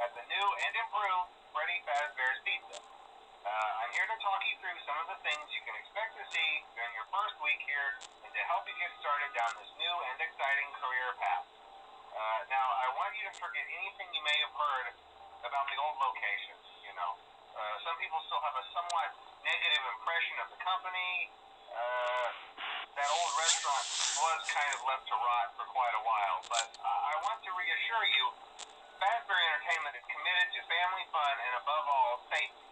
at the new and improved Freddy Fazbear's Pizza. I'm here to talk you through some of the things you can expect to see during your first week here and to help you get started down this new and exciting career path. Now, I want you to forget anything you may have heard about the old location. Some people still have a somewhat negative impression of the company. That old restaurant was kind of left to rot for quite a while, but I want to reassure you, Fazbear Entertainment is committed to family fun and above all, safety.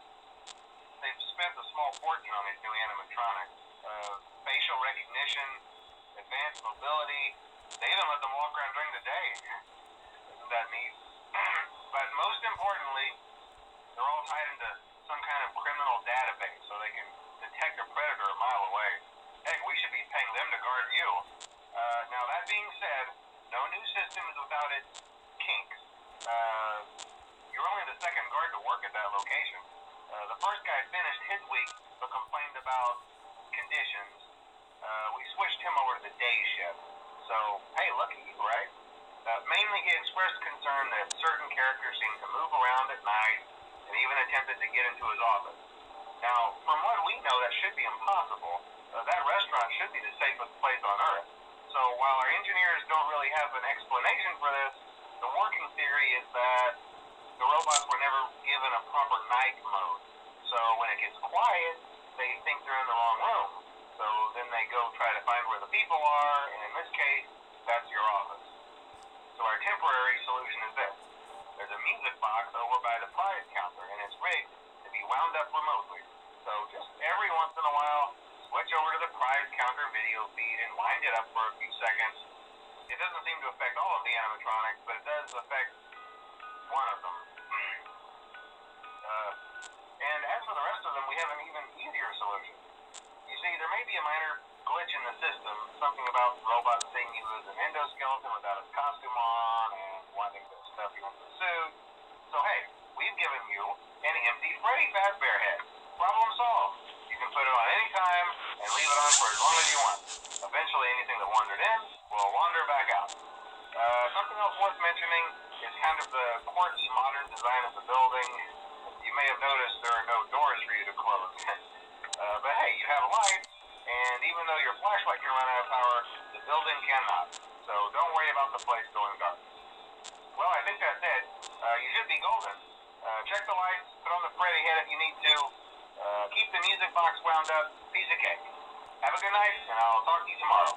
They've spent a small fortune on these new animatronics. Facial recognition, advanced mobility. They even let them walk around during the day. Isn't that neat? But most importantly, they're all tied into some kind of criminal database so they can detect a predator a mile away. Heck, we should be paying them to guard you. Now, that being said, no new system is without its kinks. You're only the second guard to work at that location. The first guy finished his week but complained about conditions. We switched him over to the day shift. So, hey, lucky you, right? Mainly he expressed concern that certain characters seemed to move around at night and even attempted to get into his office. Now, from what we know, that should be impossible. That restaurant should be the safest place on Earth. So while our engineers don't really have an explanation for this, the working theory is that the robots were never given a proper night mode. So when it gets quiet, they think they're in the wrong room. So then they go try to find where the people are, and in this case, that's your office. So our temporary solution is this. There's a music box over by the prize counter, and it's rigged to be wound up remotely. So just every once in a while, switch over to the prize counter video feed and wind it up for a few seconds. It doesn't seem to affect all of the animatronics, but it does affect one of them. And as for the rest of them, we have an even easier solution. You see, there may be a minor glitch in the system, something about robots seeing you as an endoskeleton without his costume on and wanting to stuff you into a suit. So hey, we've given you an empty Freddy Fazbear head. Problem solved. You can put it on any time and leave it on for as long as you want. Eventually anything that wandered in will wander back out. Something else worth mentioning is kind of the quirky modern design of the building. You may have noticed there are no doors for you to close. But hey, you have lights, and even though your flashlight can run out of power, the building cannot. So don't worry about the place going dark. Well, I think that's it. You should be golden. Check the lights, put on the Freddy head if you need to. Keep the music box wound up. Piece of cake. Have a good night, and I'll talk to you tomorrow.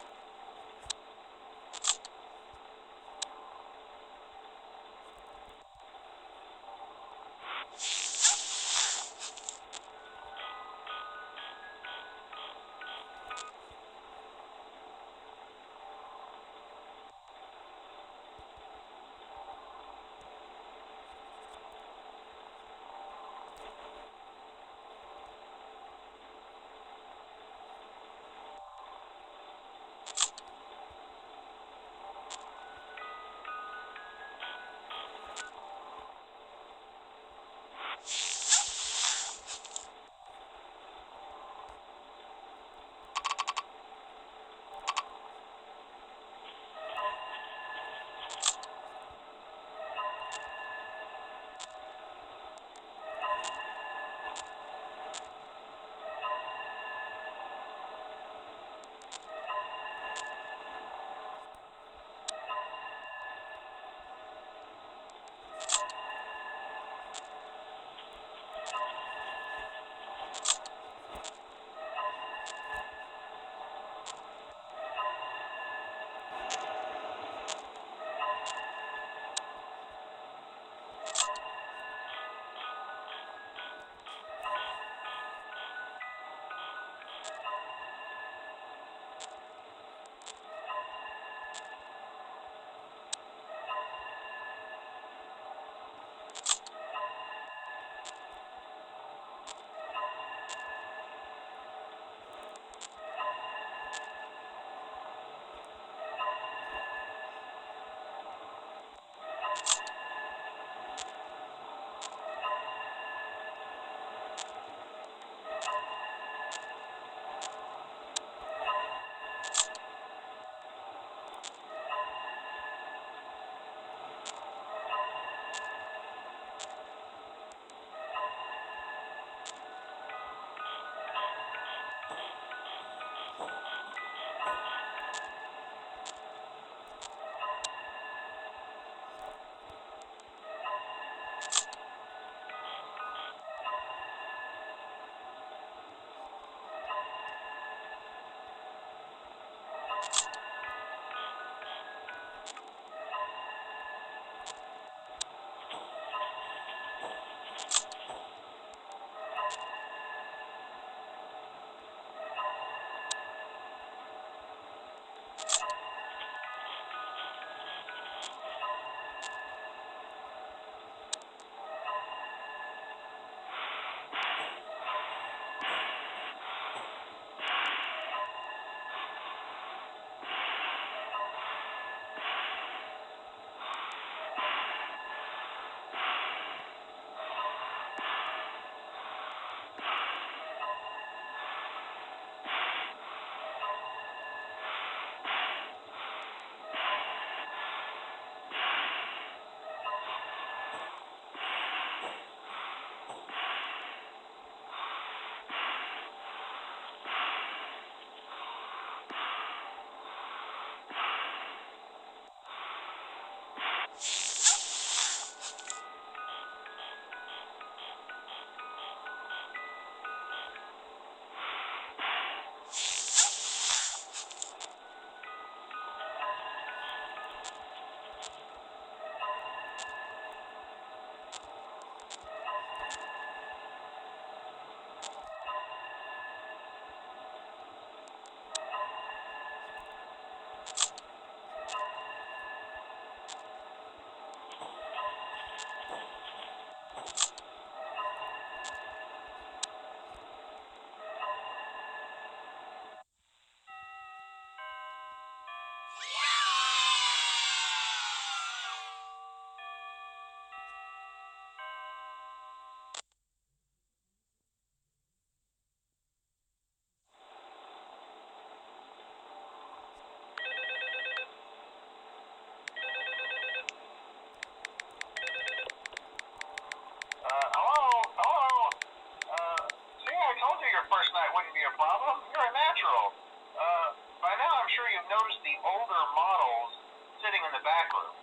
noticed the older models sitting in the back room.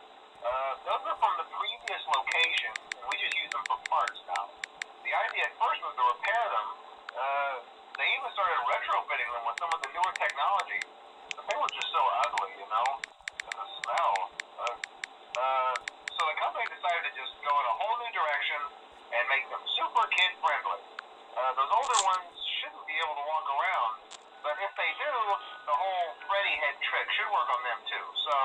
Those are from the previous location, and we just use them for parts now. The idea at first was to repair them. They even started retrofitting them with some of the newer technology. But they were just so ugly, you know, and the smell. So the company decided to just go in a whole new direction and make them super kid-friendly. Those older ones shouldn't be able to walk around, but if they do, the whole Freddy head trick should work on them too. So